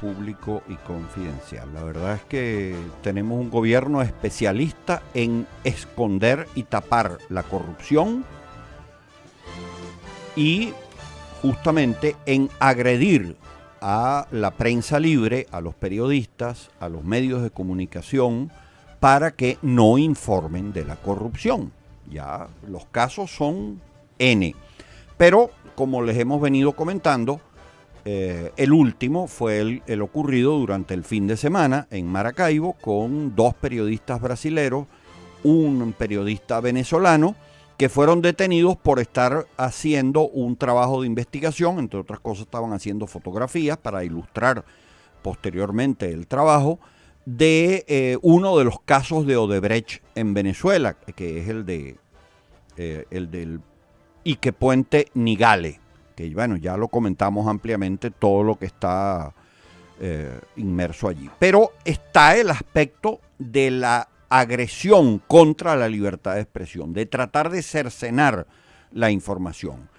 público y confidencial. La verdad es que tenemos un gobierno especialista en esconder y tapar la corrupción y justamente en agredir a la prensa libre, a los periodistas, a los medios de comunicación, para que no informen de la corrupción. Ya los casos son N. Pero, como les hemos venido comentando, el último fue el ocurrido durante el fin de semana en Maracaibo con dos periodistas brasileros, un periodista venezolano, que fueron detenidos por estar haciendo un trabajo de investigación. Entre otras cosas, estaban haciendo fotografías para ilustrar posteriormente el trabajo de uno de los casos de Odebrecht en Venezuela, que es el del Ique Puente Nigale, que bueno, ya lo comentamos ampliamente todo lo que está inmerso allí. Pero está el aspecto de la agresión contra la libertad de expresión, de tratar de cercenar la información.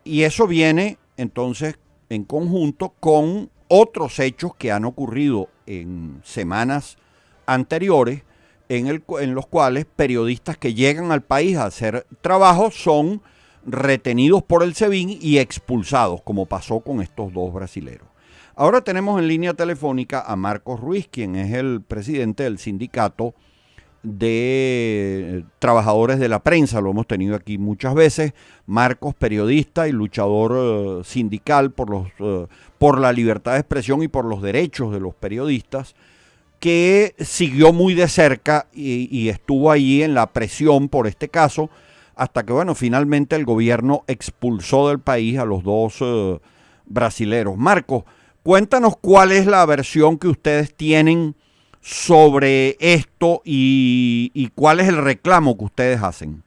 Y eso viene entonces en conjunto con otros hechos que han ocurrido en semanas anteriores, en los cuales periodistas que llegan al país a hacer trabajo son retenidos por el SEBIN y expulsados, como pasó con estos dos brasileros. Ahora tenemos en línea telefónica a Marcos Ruiz, quien es el presidente del sindicato de trabajadores de la prensa. Lo hemos tenido aquí muchas veces. Marcos, periodista y luchador sindical por la libertad de expresión y por los derechos de los periodistas, que siguió muy de cerca y estuvo allí en la presión por este caso, hasta que, bueno, finalmente el gobierno expulsó del país a los dos brasileros. Marcos, cuéntanos cuál es la versión que ustedes tienen sobre esto y cuál es el reclamo que ustedes hacen.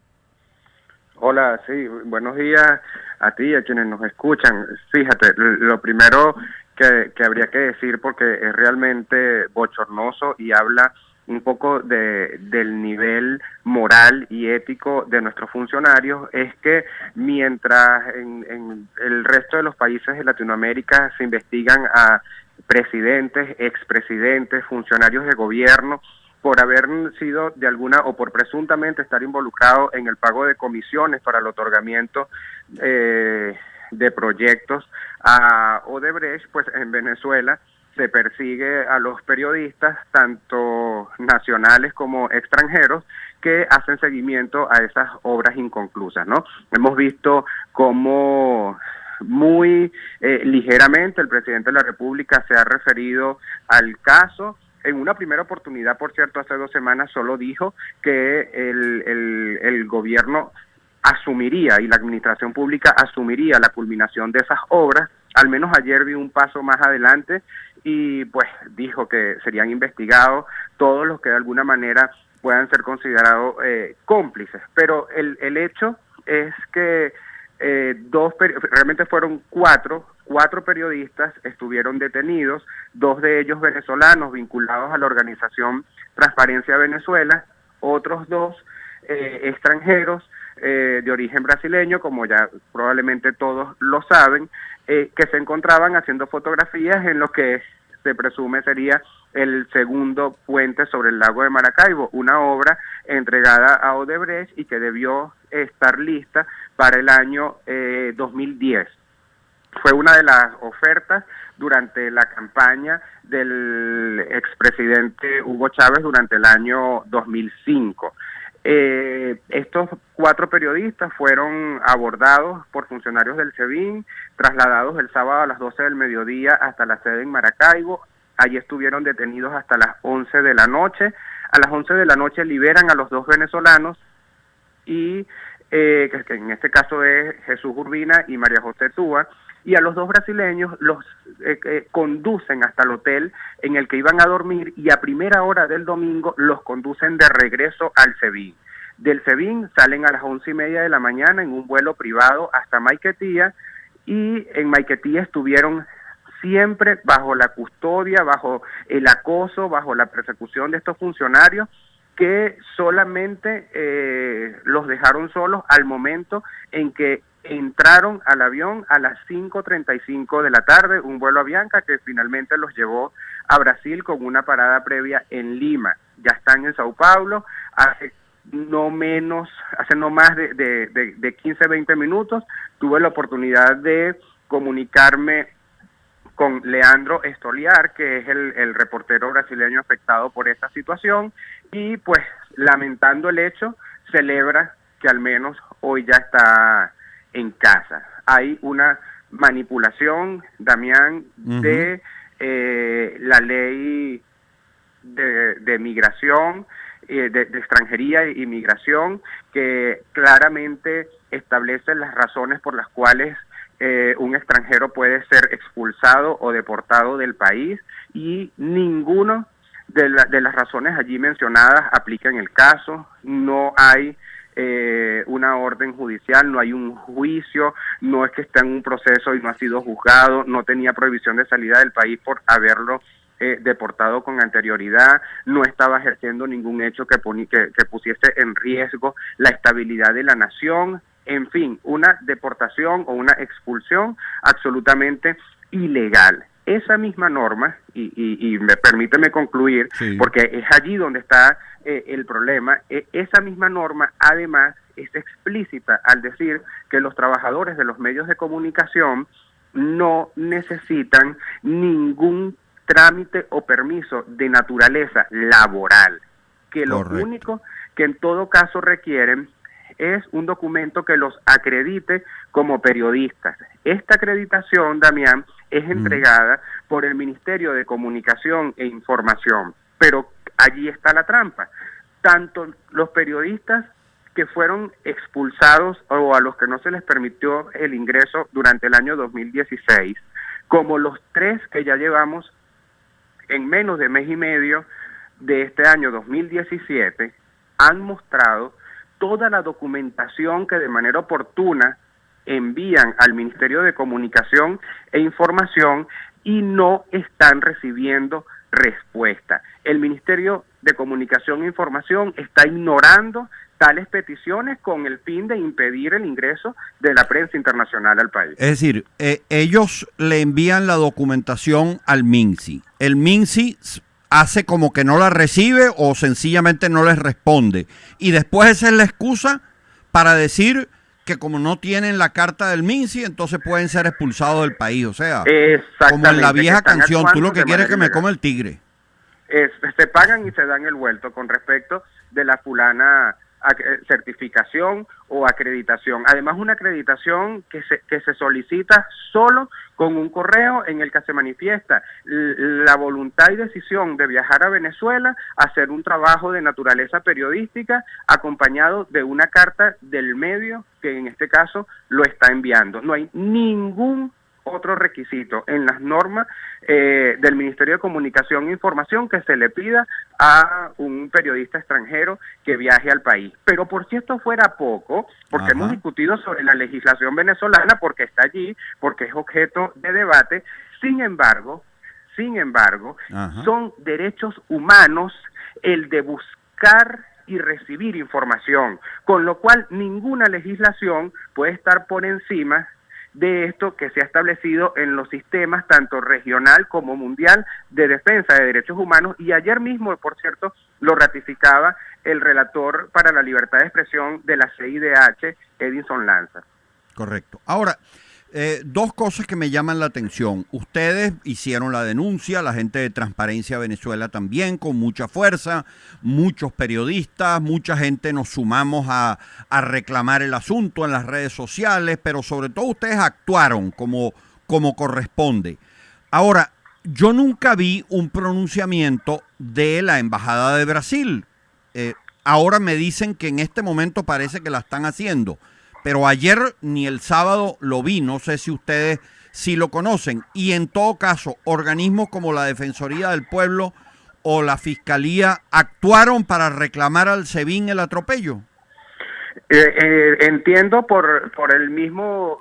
Hola, sí, buenos días a ti y a quienes nos escuchan. Fíjate, lo primero que habría que decir, porque es realmente bochornoso y habla un poco del nivel moral y ético de nuestros funcionarios, es que mientras en el resto de los países de Latinoamérica se investigan a presidentes, expresidentes, funcionarios de gobierno por haber sido de alguna o por presuntamente estar involucrado en el pago de comisiones para el otorgamiento de proyectos a Odebrecht, pues en Venezuela se persigue a los periodistas, tanto nacionales como extranjeros, que hacen seguimiento a esas obras inconclusas, ¿no? Hemos visto cómo muy ligeramente el presidente de la República se ha referido al caso. En una primera oportunidad, por cierto, hace 2 semanas solo dijo que el gobierno asumiría y la administración pública asumiría la culminación de esas obras. Al menos ayer vi un paso más adelante y pues dijo que serían investigados todos los que de alguna manera puedan ser considerados cómplices. Pero el hecho es que realmente fueron cuatro periodistas estuvieron detenidos, 2 de ellos venezolanos vinculados a la organización Transparencia Venezuela, otros 2 extranjeros de origen brasileño, como ya probablemente todos lo saben, que se encontraban haciendo fotografías en lo que se presume sería el segundo puente sobre el lago de Maracaibo, una obra entregada a Odebrecht y que debió estar lista para el año 2010. Fue una de las ofertas durante la campaña del expresidente Hugo Chávez durante el año 2005. Estos 4 periodistas fueron abordados por funcionarios del SEBIN, trasladados el sábado a las 12 del mediodía hasta la sede en Maracaibo. Allí estuvieron detenidos hasta las 11 de la noche. A las 11 de la noche liberan a los 2 venezolanos y que en este caso es Jesús Urbina y María José Túa, y a los 2 brasileños los conducen hasta el hotel en el que iban a dormir y a primera hora del domingo los conducen de regreso al SEBIN. Del SEBIN salen a las 11:30 de la mañana en un vuelo privado hasta Maiquetía, y en Maiquetía estuvieron siempre bajo la custodia, bajo el acoso, bajo la persecución de estos funcionarios, que solamente los dejaron solos al momento en que entraron al avión a las 5:35 de la tarde, un vuelo a Avianca que finalmente los llevó a Brasil con una parada previa en Lima. Ya están en Sao Paulo, hace no más de 15, 20 minutos, tuve la oportunidad de comunicarme con Leandro Estoliar, que es el reportero brasileño afectado por esta situación, y pues lamentando el hecho, celebra que al menos hoy ya está en casa. Hay una manipulación, Damián, de la ley de migración, de extranjería y migración, que claramente establece las razones por las cuales un extranjero puede ser expulsado o deportado del país, y ninguno de las razones allí mencionadas aplica en el caso. No hay una orden judicial, no hay un juicio, no es que está en un proceso y no ha sido juzgado, no tenía prohibición de salida del país por haberlo deportado con anterioridad, no estaba ejerciendo ningún hecho que pusiese en riesgo la estabilidad de la nación. En fin, una deportación o una expulsión absolutamente ilegal. Esa misma norma, y permíteme concluir, sí, porque es allí donde está el problema, esa misma norma además es explícita al decir que los trabajadores de los medios de comunicación no necesitan ningún trámite o permiso de naturaleza laboral, que lo único que en todo caso requieren es un documento que los acredite como periodistas. Esta acreditación, Damián, es entregada por el Ministerio de Comunicación e Información, pero allí está la trampa. Tanto los periodistas que fueron expulsados o a los que no se les permitió el ingreso durante el año 2016, como los 3 que ya llevamos en menos de mes y medio de este año 2017, han mostrado toda la documentación que de manera oportuna envían al Ministerio de Comunicación e Información y no están recibiendo respuesta. El Ministerio de Comunicación e Información está ignorando tales peticiones con el fin de impedir el ingreso de la prensa internacional al país. Es decir, ellos le envían la documentación al MINSI. El MINSI hace como que no la recibe o sencillamente no les responde. Y después esa es la excusa para decir que como no tienen la carta del MINSI, entonces pueden ser expulsados del país. O sea, como en la vieja canción, tú lo que quieres es que me coma el tigre. Se pagan y se dan el vuelto con respecto de la fulana certificación o acreditación. Además, una acreditación que se solicita solo con un correo en el que se manifiesta la voluntad y decisión de viajar a Venezuela, hacer un trabajo de naturaleza periodística, acompañado de una carta del medio que en este caso lo está enviando. No hay ningún otro requisito en las normas del Ministerio de Comunicación e Información que se le pida a un periodista extranjero que viaje al país. Pero por si esto fuera poco, porque hemos discutido sobre la legislación venezolana, porque está allí, porque es objeto de debate, sin embargo, son derechos humanos el de buscar y recibir información, con lo cual ninguna legislación puede estar por encima de esto que se ha establecido en los sistemas tanto regional como mundial de defensa de derechos humanos, y ayer mismo, por cierto, lo ratificaba el relator para la libertad de expresión de la CIDH, Edinson Lanza. Correcto. Ahora, dos cosas que me llaman la atención. Ustedes hicieron la denuncia, la gente de Transparencia Venezuela también, con mucha fuerza, muchos periodistas, mucha gente nos sumamos a reclamar el asunto en las redes sociales, pero sobre todo ustedes actuaron como corresponde. Ahora, yo nunca vi un pronunciamiento de la Embajada de Brasil. Ahora me dicen que en este momento parece que la están haciendo. Pero ayer ni el sábado lo vi, no sé si ustedes sí lo conocen. Y en todo caso, organismos como la Defensoría del Pueblo o la Fiscalía actuaron para reclamar al SEBIN el atropello. Entiendo por el mismo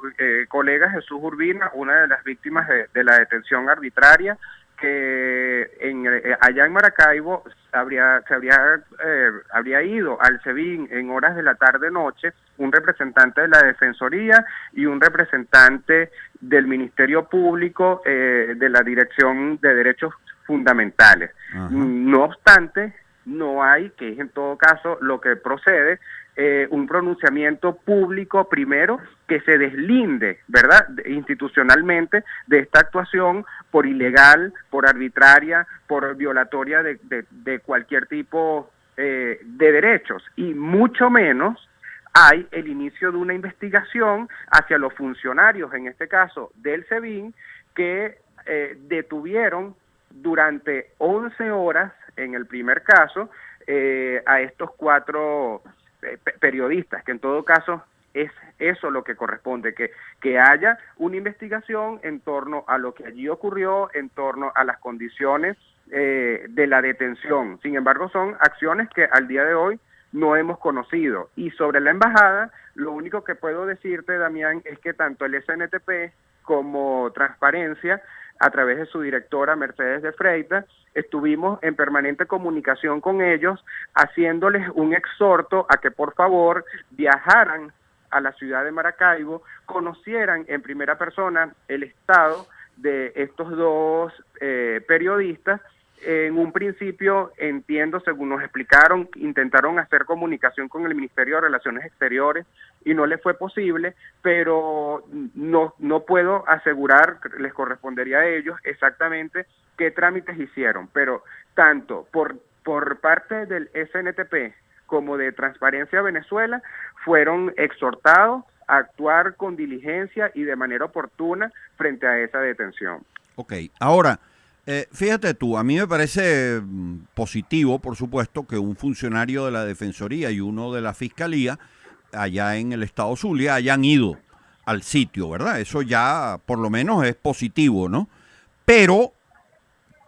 colega Jesús Urbina, una de las víctimas de la detención arbitraria, que allá en Maracaibo habría ido al SEBIN en horas de la tarde-noche un representante de la Defensoría y un representante del Ministerio Público de la Dirección de Derechos Fundamentales. Ajá. No obstante, no hay, que es en todo caso lo que procede, un pronunciamiento público primero que se deslinde, ¿verdad?, institucionalmente de esta actuación por ilegal, por arbitraria, por violatoria de cualquier tipo de derechos, y mucho menos hay el inicio de una investigación hacia los funcionarios, en este caso del SEBIN, que detuvieron durante 11 horas, en el primer caso, a estos 4 periodistas, que en todo caso es eso lo que corresponde, que haya una investigación en torno a lo que allí ocurrió, en torno a las condiciones de la detención. Sin embargo, son acciones que al día de hoy no hemos conocido. Y sobre la embajada, lo único que puedo decirte, Damián, es que tanto el SNTP como Transparencia, a través de su directora Mercedes de Freitas, estuvimos en permanente comunicación con ellos, haciéndoles un exhorto a que por favor viajaran a la ciudad de Maracaibo, conocieran en primera persona el estado de estos 2 periodistas. En un principio, entiendo, según nos explicaron, intentaron hacer comunicación con el Ministerio de Relaciones Exteriores y no les fue posible, pero no puedo asegurar, les correspondería a ellos exactamente qué trámites hicieron, pero tanto por parte del SNTP como de Transparencia Venezuela fueron exhortados a actuar con diligencia y de manera oportuna frente a esa detención. Ok, ahora, fíjate tú, a mí me parece positivo, por supuesto, que un funcionario de la Defensoría y uno de la Fiscalía allá en el estado Zulia hayan ido al sitio, ¿verdad? Eso ya por lo menos es positivo, ¿no? Pero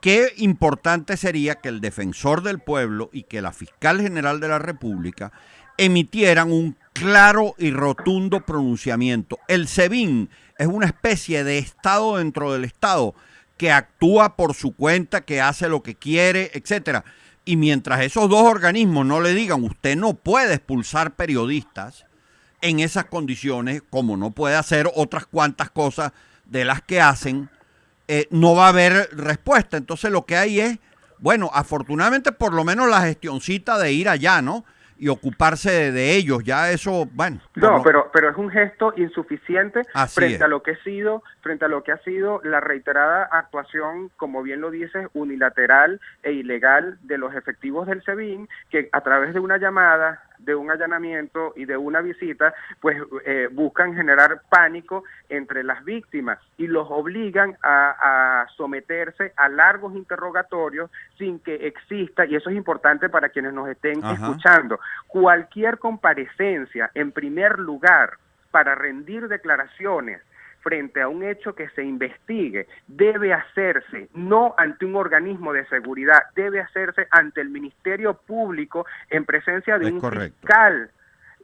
qué importante sería que el defensor del pueblo y que la fiscal general de la República emitieran un claro y rotundo pronunciamiento. El SEBIN es una especie de estado dentro del estado que actúa por su cuenta, que hace lo que quiere, etcétera. Y mientras esos 2 organismos no le digan, usted no puede expulsar periodistas en esas condiciones, como no puede hacer otras cuantas cosas de las que hacen, no va a haber respuesta. Entonces lo que hay es, bueno, afortunadamente por lo menos la gestioncita de ir allá, ¿no? Y ocuparse de ellos, ya eso, bueno. No, pero es un gesto insuficiente frente es. a lo que ha sido la reiterada actuación, como bien lo dices, unilateral e ilegal de los efectivos del SEBIN, que a través de una llamada, de un allanamiento y de una visita, pues buscan generar pánico entre las víctimas y los obligan a someterse a largos interrogatorios sin que exista, y eso es importante para quienes nos estén escuchando, cualquier comparecencia en primer lugar para rendir declaraciones frente a un hecho que se investigue, debe hacerse no ante un organismo de seguridad, debe hacerse ante el Ministerio Público en presencia de un fiscal,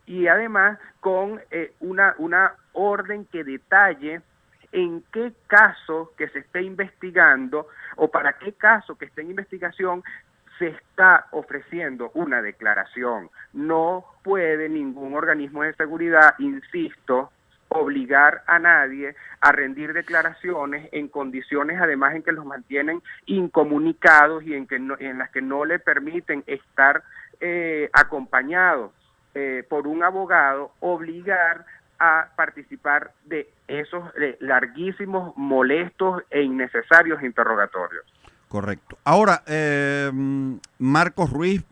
y además con una orden que detalle en qué caso que se esté investigando o para qué caso que esté en investigación se está ofreciendo una declaración. No puede ningún organismo de seguridad, insisto, obligar a nadie a rendir declaraciones en condiciones además en que los mantienen incomunicados y en las que no le permiten estar acompañados por un abogado, obligar a participar de esos larguísimos, molestos e innecesarios interrogatorios. Correcto. Ahora, Marcos Ruiz,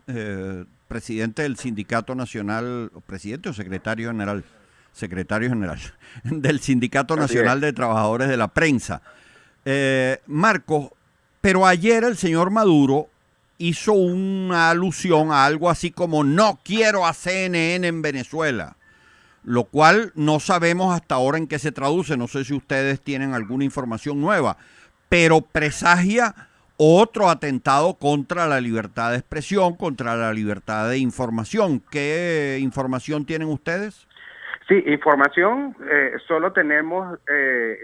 presidente del Sindicato Nacional, presidente o secretario general del Sindicato Nacional de Trabajadores de la Prensa. Marcos, pero ayer el señor Maduro hizo una alusión a algo así como no quiero a CNN en Venezuela, lo cual no sabemos hasta ahora en qué se traduce. No sé si ustedes tienen alguna información nueva, pero presagia otro atentado contra la libertad de expresión, contra la libertad de información. ¿Qué información tienen ustedes? Sí, información, solo tenemos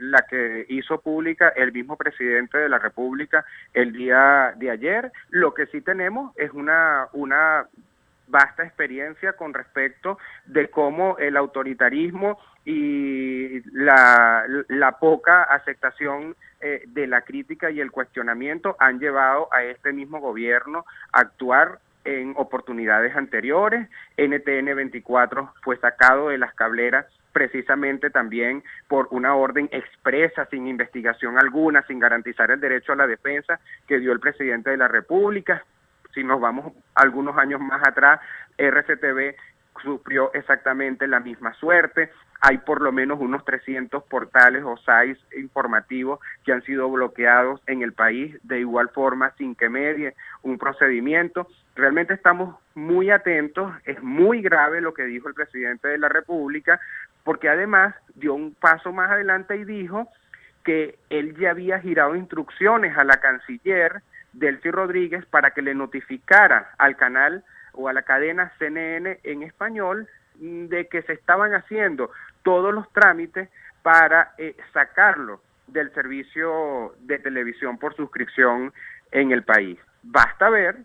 la que hizo pública el mismo presidente de la República el día de ayer. Lo que sí tenemos es una vasta experiencia con respecto de cómo el autoritarismo y la poca aceptación de la crítica y el cuestionamiento han llevado a este mismo gobierno a actuar en oportunidades anteriores. NTN 24 fue sacado de las cableras precisamente también por una orden expresa, sin investigación alguna, sin garantizar el derecho a la defensa que dio el presidente de la República. Si nos vamos algunos años más atrás, RCTV sufrió exactamente la misma suerte. Hay por lo menos unos 300 portales o sites informativos que han sido bloqueados en el país, de igual forma, sin que medie un procedimiento. Realmente estamos muy atentos, es muy grave lo que dijo el presidente de la República, porque además dio un paso más adelante y dijo que él ya había girado instrucciones a la canciller Delcy Rodríguez para que le notificara al canal o a la cadena CNN en español de que se estaban haciendo todos los trámites para sacarlo del servicio de televisión por suscripción en el país. Basta ver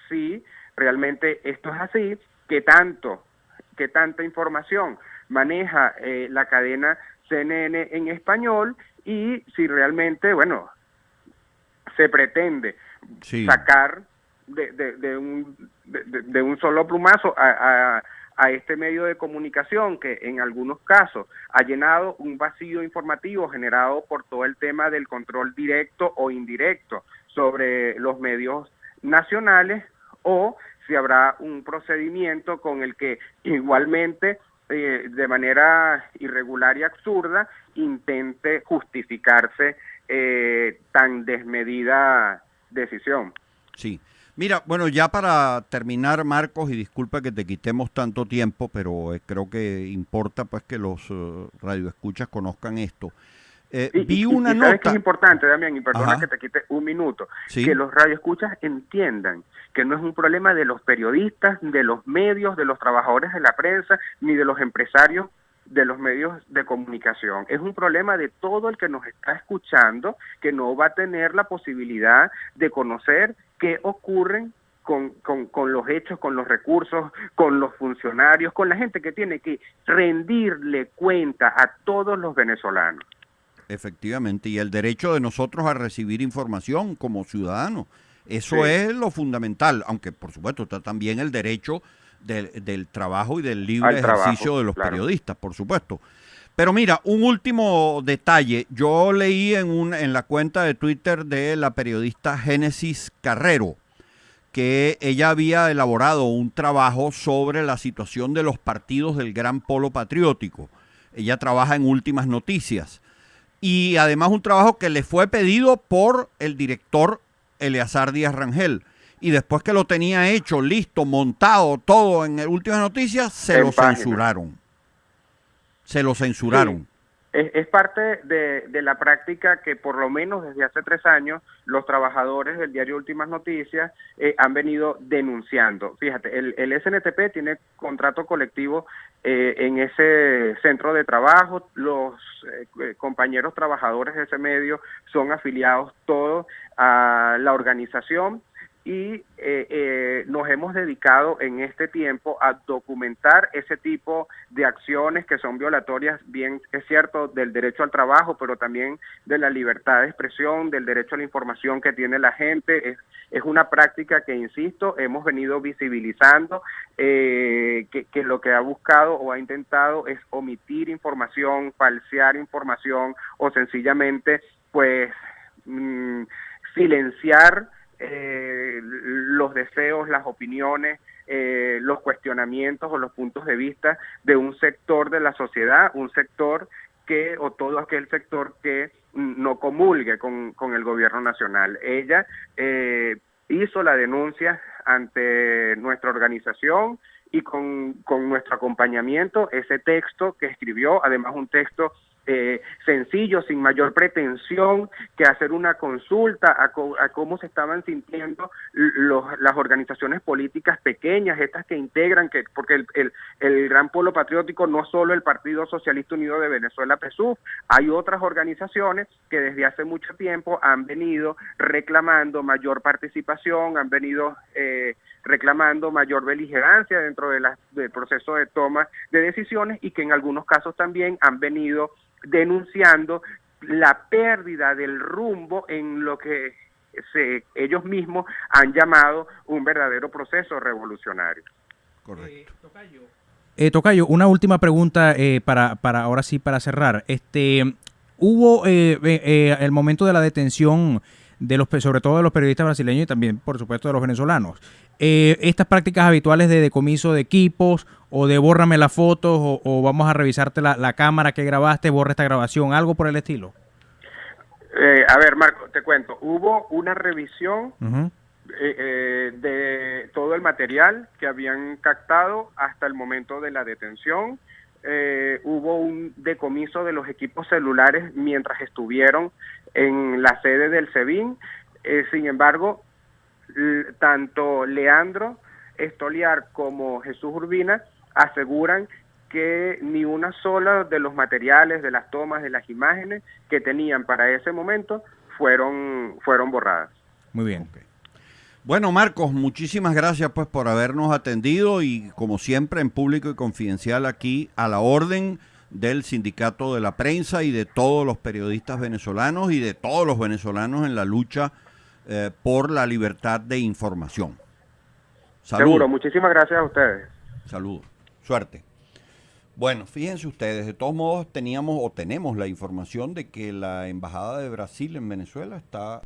si realmente esto es así, que tanta información maneja la cadena CNN en español y si realmente, bueno, se pretende sacar de un solo plumazo a este medio de comunicación que en algunos casos ha llenado un vacío informativo generado por todo el tema del control directo o indirecto sobre los medios nacionales, o si habrá un procedimiento con el que igualmente de manera irregular y absurda intente justificarse tan desmedida decisión. Sí. Mira, bueno, ya para terminar, Marcos, y disculpa que te quitemos tanto tiempo, pero creo que importa pues que los radioescuchas conozcan esto. Vi una nota. ¿Sabes qué es importante, Damián? Y perdona que te quite un minuto. ¿Sí? Que los radioescuchas entiendan que no es un problema de los periodistas, de los medios, de los trabajadores de la prensa, ni de los empresarios de los medios de comunicación. Es un problema de todo el que nos está escuchando, que no va a tener la posibilidad de conocer qué ocurren con los hechos, con los recursos, con los funcionarios, con la gente que tiene que rendirle cuenta a todos los venezolanos. Efectivamente, y el derecho de nosotros a recibir información como ciudadanos. Eso es lo fundamental, aunque por supuesto está también el derecho del trabajo y del libre ejercicio de los periodistas, por supuesto. Pero mira, un último detalle. Yo leí en la cuenta de Twitter de la periodista Génesis Carrero que ella había elaborado un trabajo sobre la situación de los partidos del Gran Polo Patriótico. Ella trabaja en Últimas Noticias. Y además un trabajo que le fue pedido por el director Eleazar Díaz Rangel. Y después que lo tenía hecho, listo, montado, todo en Últimas Noticias, se lo censuraron. Se lo censuraron. Sí. Es parte de la práctica que por lo menos desde hace 3 años los trabajadores del diario Últimas Noticias han venido denunciando. Fíjate, el SNTP tiene contrato colectivo en ese centro de trabajo. Los compañeros trabajadores de ese medio son afiliados todos a la organización. Y nos hemos dedicado en este tiempo a documentar ese tipo de acciones que son violatorias, bien es cierto, del derecho al trabajo, pero también de la libertad de expresión, del derecho a la información que tiene la gente. Es una práctica que, insisto, hemos venido visibilizando, que lo que ha buscado o ha intentado es omitir información, falsear información o sencillamente pues silenciar los deseos, las opiniones, los cuestionamientos o los puntos de vista de un sector de la sociedad, un sector que, o todo aquel sector que no comulgue con el gobierno nacional. Ella hizo la denuncia ante nuestra organización y con nuestro acompañamiento, ese texto que escribió, además un texto sencillo, sin mayor pretensión que hacer una consulta a cómo se estaban sintiendo las organizaciones políticas pequeñas, estas que integran, porque el Gran Polo Patriótico no solo el Partido Socialista Unido de Venezuela, PSUV, hay otras organizaciones que desde hace mucho tiempo han venido reclamando mayor participación, han venido reclamando mayor beligerancia dentro del proceso de toma de decisiones y que en algunos casos también han venido denunciando la pérdida del rumbo en lo que ellos mismos han llamado un verdadero proceso revolucionario. Correcto. Tocayo, una última pregunta para ahora sí, para cerrar. Hubo el momento de la detención sobre todo de los periodistas brasileños y también, por supuesto, de los venezolanos. Estas prácticas habituales de decomiso de equipos o de bórrame las fotos o vamos a revisarte la cámara que grabaste, borra esta grabación, algo por el estilo. A ver, Marco, te cuento. Hubo una revisión de todo el material que habían captado hasta el momento de la detención. Hubo un decomiso de los equipos celulares mientras estuvieron en la sede del SEBIN. Sin embargo, tanto Leandro Estoliar como Jesús Urbina aseguran que ni una sola de los materiales, de las tomas, de las imágenes que tenían para ese momento fueron borradas. Muy bien. Okay. Bueno, Marcos, muchísimas gracias pues por habernos atendido y como siempre en Público y Confidencial aquí a la orden del Sindicato de la Prensa y de todos los periodistas venezolanos y de todos los venezolanos en la lucha por la libertad de información. Salud. Seguro, muchísimas gracias a ustedes. Saludos, suerte. Bueno, fíjense ustedes, de todos modos tenemos la información de que la Embajada de Brasil en Venezuela está